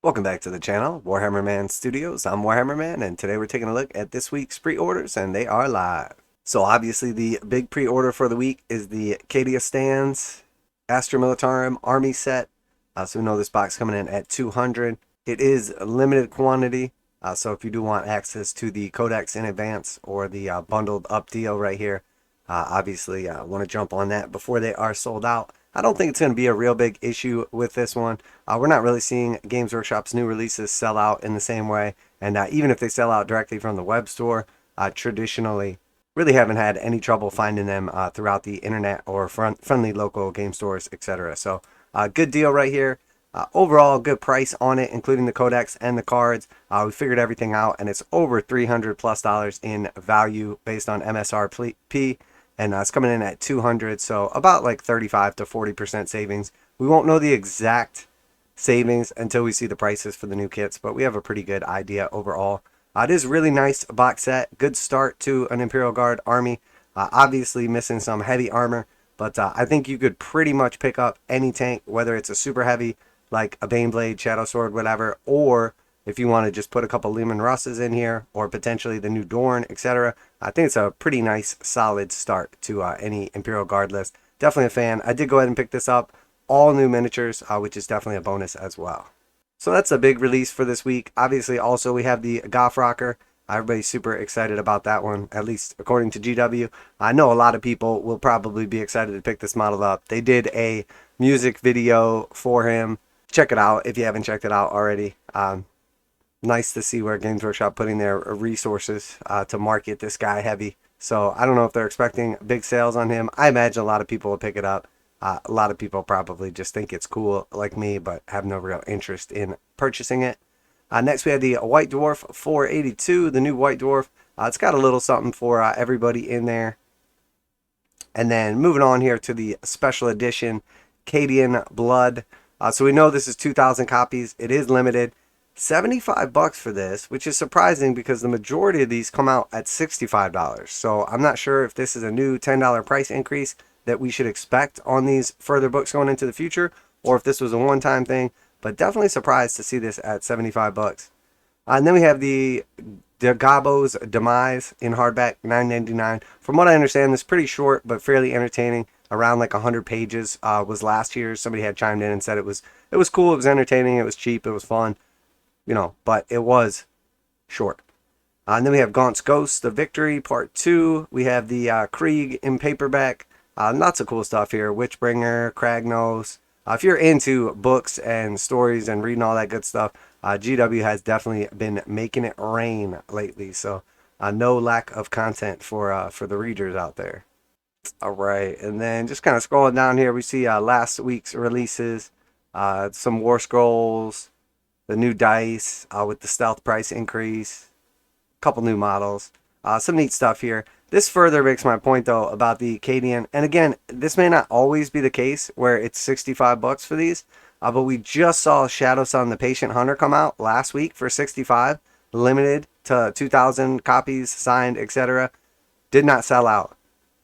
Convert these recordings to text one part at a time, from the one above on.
Welcome back to the channel, Warhammer Man Studios. I'm Warhammer Man, and today we're taking a look at this week's pre-orders, and they are live. So obviously the big pre-order for the week is the Cadian stands Astra Militarum Army set. So we know this box coming in at 200. It is a limited quantity, so if you do want access to the Codex in advance or the bundled up deal right here, obviously want to jump on that before they are sold out. I don't think it's going to be a real big issue with this one. We're not really seeing Games Workshop's new releases sell out in the same way. And even if they sell out directly from the web store, traditionally, really haven't had any trouble finding them throughout the internet or friendly local game stores, etc. So, good deal right here. Overall, good price on it, including the Codex and the cards. We figured everything out, and it's over $300+ in value based on MSRP. And it's coming in at 200, so about like 35 to 40% savings. We won't know the exact savings until we see the prices for the new kits, but we have a pretty good idea overall. It is a really nice box set. Good start to an Imperial Guard army. Obviously missing some heavy armor, but I think you could pretty much pick up any tank, whether it's a super heavy like a Baneblade, Shadow Sword, whatever, or if you want to just put a couple Leman Russes in here, or potentially the new Dorn, etc. I think it's a pretty nice, solid start to any Imperial Guard list. Definitely a fan. I did go ahead and pick this up. All new miniatures, which is definitely a bonus as well. So that's a big release for this week. Obviously, also we have the Goff Rocker. Everybody's super excited about that one, at least according to GW. I know a lot of people will probably be excited to pick this model up. They did a music video for him. Check it out if you haven't checked it out already. Nice to see where Games Workshop putting their resources to market this guy heavy. So I don't know if they're expecting big sales on him. I imagine a lot of people will pick it up. A lot of people probably just think it's cool like me, but have no real interest in purchasing it. Next we have the White Dwarf 482, the new White Dwarf. It's got a little something for everybody in there. And then moving on here to the special edition Cadian Blood. So we know this is 2,000 copies. It is limited. $75 for this, which is surprising because the majority of these come out at $65. So I'm not sure if this is a new $10 price increase that we should expect on these further books going into the future, or if this was a one-time thing, but definitely surprised to see this at $75. And then we have the Gobbo's Demise in hardback, $9.99. From what I understand, this is pretty short but fairly entertaining. Around like 100 pages was last year. Somebody had chimed in and said it was cool, it was entertaining, it was cheap, it was fun. You know, but it was short. And then we have Gaunt's Ghost, The Victory, Part 2. We have the Krieg in paperback. Lots of cool stuff here. Witchbringer, Kragnos. If you're into books and stories and reading all that good stuff, GW has definitely been making it rain lately. So no lack of content for the readers out there. All right, and then just kind of scrolling down here, we see last week's releases. Some War Scrolls. The new dice with the stealth price increase, a couple new models, some neat stuff here. This further makes my point though about the Cadian, and again, this may not always be the case where it's $65 for these, but we just saw Shadow Sun the Patient Hunter come out last week for $65, limited to 2,000 copies signed, etc. Did not sell out.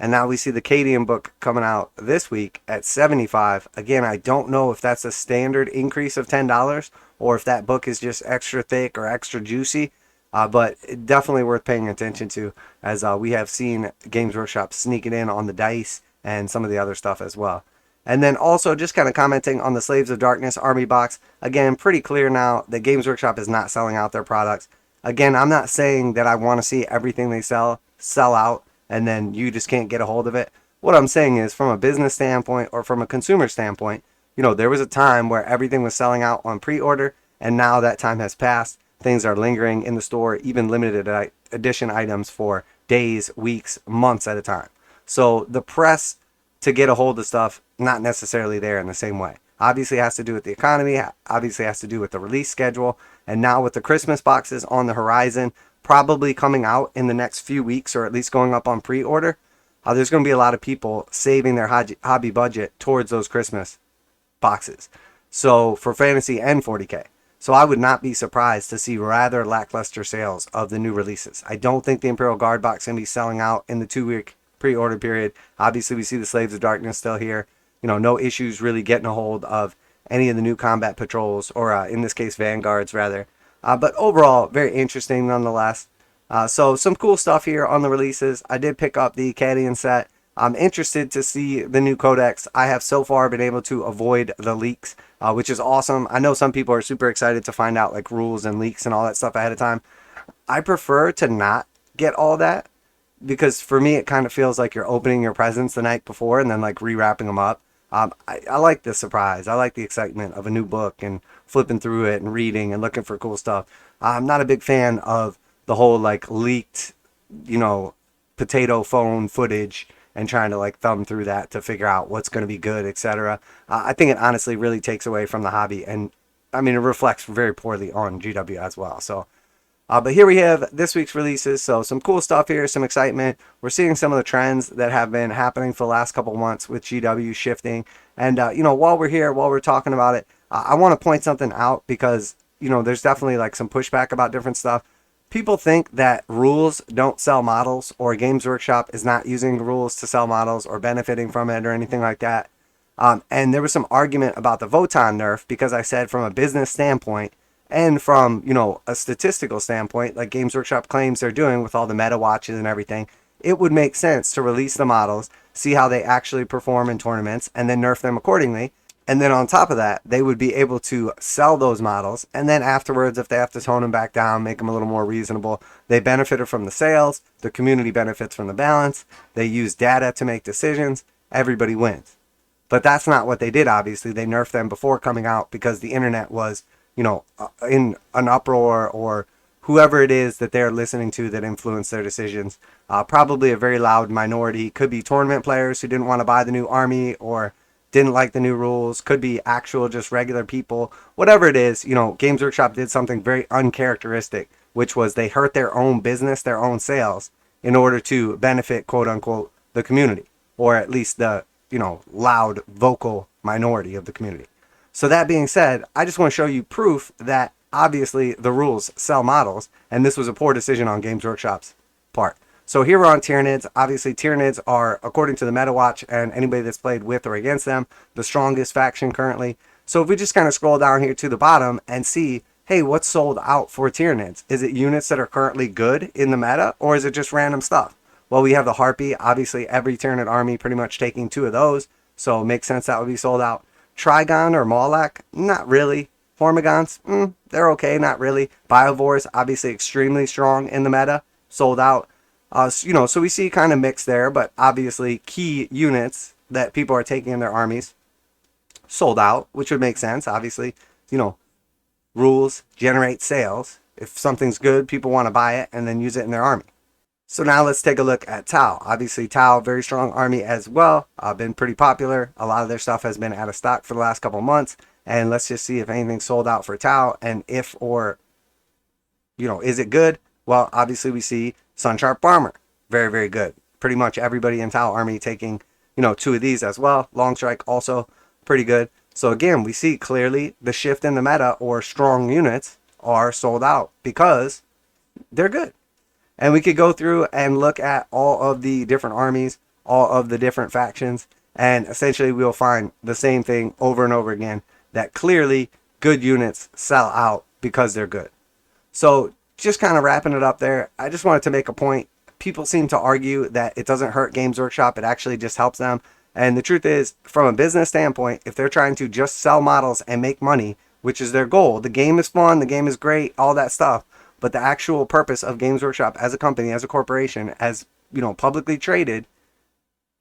And now we see the Cadian book coming out this week at $75. Again, I don't know if that's a standard increase of $10 or if that book is just extra thick or extra juicy. But definitely worth paying attention to, as we have seen Games Workshop sneaking in on the dice and some of the other stuff as well. And then also just kind of commenting on the Slaves of Darkness Army Box. Again, pretty clear now that Games Workshop is not selling out their products. Again, I'm not saying that I want to see everything they sell out, and then you just can't get a hold of it. What I'm saying is, from a business standpoint or from a consumer standpoint, you know, there was a time where everything was selling out on pre-order, and now that time has passed. Things are lingering in the store, even limited edition items for days, weeks, months at a time. So the press to get a hold of stuff, not necessarily there in the same way. Obviously it has to do with the economy, obviously it has to do with the release schedule, and now with the Christmas boxes on the horizon, probably coming out in the next few weeks, or at least going up on pre-order, there's going to be a lot of people saving their hobby budget towards those Christmas boxes. So for fantasy and 40k. So I would not be surprised to see rather lackluster sales of the new releases. I don't think the Imperial Guard box is going to be selling out in the 2-week pre-order period. Obviously we see the Slaves of Darkness still here. You know, no issues really getting a hold of any of the new combat patrols, or in this case, vanguards rather. But overall, very interesting nonetheless. So some cool stuff here on the releases. I did pick up the Cadian set. I'm interested to see the new Codex. I have so far been able to avoid the leaks, which is awesome. I know some people are super excited to find out like rules and leaks and all that stuff ahead of time. I prefer to not get all that, because for me it kind of feels like you're opening your presents the night before and then like rewrapping them up. I like the surprise. I like the excitement of a new book and flipping through it and reading and looking for cool stuff. I'm not a big fan of the whole like leaked, potato phone footage and trying to like thumb through that to figure out what's going to be good, etc. I think it honestly really takes away from the hobby, and I mean it reflects very poorly on GW as well. So but here we have this week's releases. So some cool stuff here, some excitement. We're seeing some of the trends that have been happening for the last couple months with GW shifting. And, while we're here, while we're talking about it, I want to point something out because, there's definitely like some pushback about different stuff. People think that rules don't sell models, or Games Workshop is not using rules to sell models or benefiting from it or anything like that. And there was some argument about the Votann nerf because I said from a business standpoint, and from, a statistical standpoint, like Games Workshop claims they're doing with all the meta watches and everything, it would make sense to release the models, see how they actually perform in tournaments, and then nerf them accordingly. And then on top of that, they would be able to sell those models. And then afterwards, if they have to tone them back down, make them a little more reasonable, they benefited from the sales. The community benefits from the balance. They use data to make decisions. Everybody wins. But that's not what they did, obviously. They nerfed them before coming out because the internet was in an uproar, or whoever it is that they're listening to that influenced their decisions. Probably a very loud minority. Could be tournament players who didn't want to buy the new army or didn't like the new rules. Could be actual just regular people. Whatever it is, Games Workshop did something very uncharacteristic, which was they hurt their own business, their own sales, in order to benefit, quote unquote, the community, or at least the, loud, vocal minority of the community. So that being said, I just want to show you proof that obviously the rules sell models, and this was a poor decision on Games Workshop's part. So here we're on Tyranids. Obviously, Tyranids are, according to the Meta Watch and anybody that's played with or against them, the strongest faction currently. So if we just kind of scroll down here to the bottom and see, hey, what's sold out for Tyranids? Is it units that are currently good in the meta, or is it just random stuff? Well, we have the Harpy. Obviously, every Tyranid army pretty much taking 2 of those, so it makes sense that would be sold out. Trigon or Mawlak, not really. Hormigons, they're okay, not really. Biovores, obviously extremely strong in the meta, sold out. So we see kind of mixed there, but obviously key units that people are taking in their armies, sold out, which would make sense. Obviously, rules generate sales. If something's good, people want to buy it and then use it in their army. So now let's take a look at Tau. Obviously, Tau, very strong army as well. Been pretty popular. A lot of their stuff has been out of stock for the last couple months. And let's just see if anything's sold out for Tau, and if or, is it good? Well, obviously we see Sunsharp Armor. Very, very good. Pretty much everybody in Tau army taking, 2 of these as well. Long Strike also pretty good. So again, we see clearly the shift in the meta, or strong units are sold out because they're good. And we could go through and look at all of the different armies, all of the different factions, and essentially we'll find the same thing over and over again, that clearly good units sell out because they're good. So just kind of wrapping it up there, I just wanted to make a point. People seem to argue that it doesn't hurt Games Workshop, it actually just helps them. And the truth is, from a business standpoint, if they're trying to just sell models and make money, which is their goal, the game is fun, the game is great, all that stuff. But the actual purpose of Games Workshop as a company, as a corporation, as publicly traded,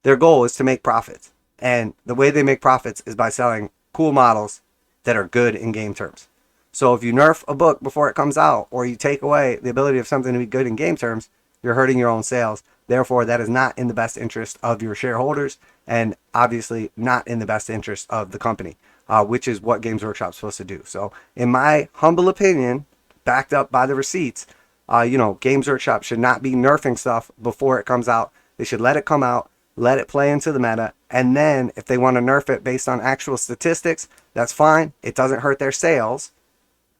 their goal is to make profits. And the way they make profits is by selling cool models that are good in game terms. So if you nerf a book before it comes out, or you take away the ability of something to be good in game terms, you're hurting your own sales. Therefore, that is not in the best interest of your shareholders, and obviously not in the best interest of the company, which is what Games Workshop is supposed to do. So in my humble opinion, backed up by the receipts, Games Workshop should not be nerfing stuff before it comes out. They should let it come out, let it play into the meta, and then if they want to nerf it based on actual statistics, that's fine. It doesn't hurt their sales,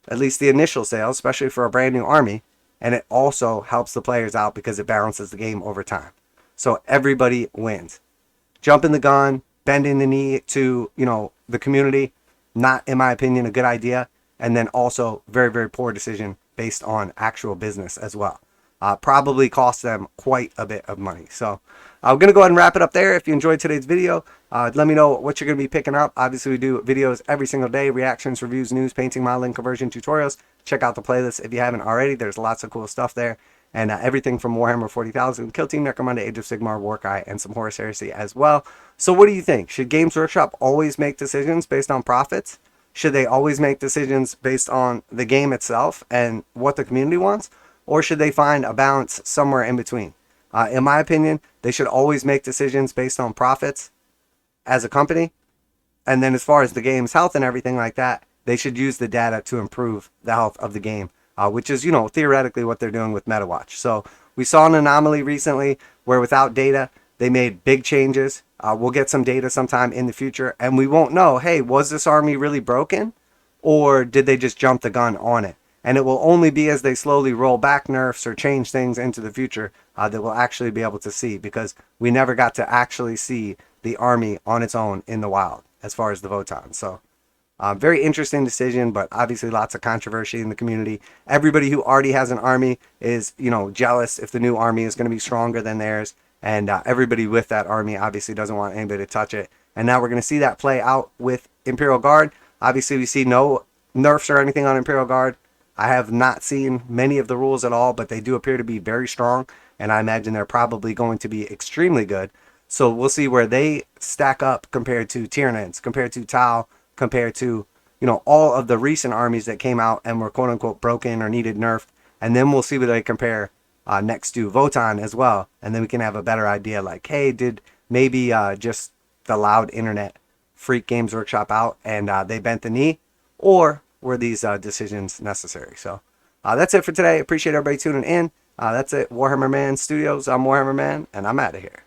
at least the initial sales, especially for a brand new army, and it also helps the players out because it balances the game over time. So everybody wins. Jumping the gun, bending the knee to, the community, not, in my opinion, a good idea. And then also very, very poor decision based on actual business as well. Probably cost them quite a bit of money. So I'm going to go ahead and wrap it up there. If you enjoyed today's video, let me know what you're going to be picking up. Obviously, we do videos every single day, reactions, reviews, news, painting, modeling, conversion, tutorials. Check out the playlist if you haven't already. There's lots of cool stuff there. And everything from Warhammer 40,000, Kill Team, Necromunda, Age of Sigmar, Warcry, and some Horus Heresy as well. So what do you think? Should Games Workshop always make decisions based on profits? Should they always make decisions based on the game itself and what the community wants? Or should they find a balance somewhere in between? In my opinion, they should always make decisions based on profits as a company. And then as far as the game's health and everything like that, they should use the data to improve the health of the game, which is, theoretically what they're doing with MetaWatch. So we saw an anomaly recently where without data, they made big changes. We'll get some data sometime in the future, and we won't know, hey, was this army really broken? Or did they just jump the gun on it? And it will only be as they slowly roll back nerfs or change things into the future that we'll actually be able to see, because we never got to actually see the army on its own in the wild as far as the Votann. So very interesting decision, but obviously lots of controversy in the community. Everybody who already has an army is, jealous if the new army is going to be stronger than theirs. And everybody with that army obviously doesn't want anybody to touch it. And now we're going to see that play out with Imperial Guard. Obviously, we see no nerfs or anything on Imperial Guard. I have not seen many of the rules at all, but they do appear to be very strong. And I imagine they're probably going to be extremely good. So we'll see where they stack up compared to Tyranids, compared to Tau, compared to, all of the recent armies that came out and were quote-unquote broken or needed nerfed. And then we'll see where they compare next to Votann as well. And then we can have a better idea like, hey, did maybe just the loud internet freak Games Workshop out and they bent the knee? Or were these decisions necessary? So that's it for today. Appreciate everybody tuning in. That's it. Warhammer Man Studios. I'm Warhammer Man, and I'm out of here.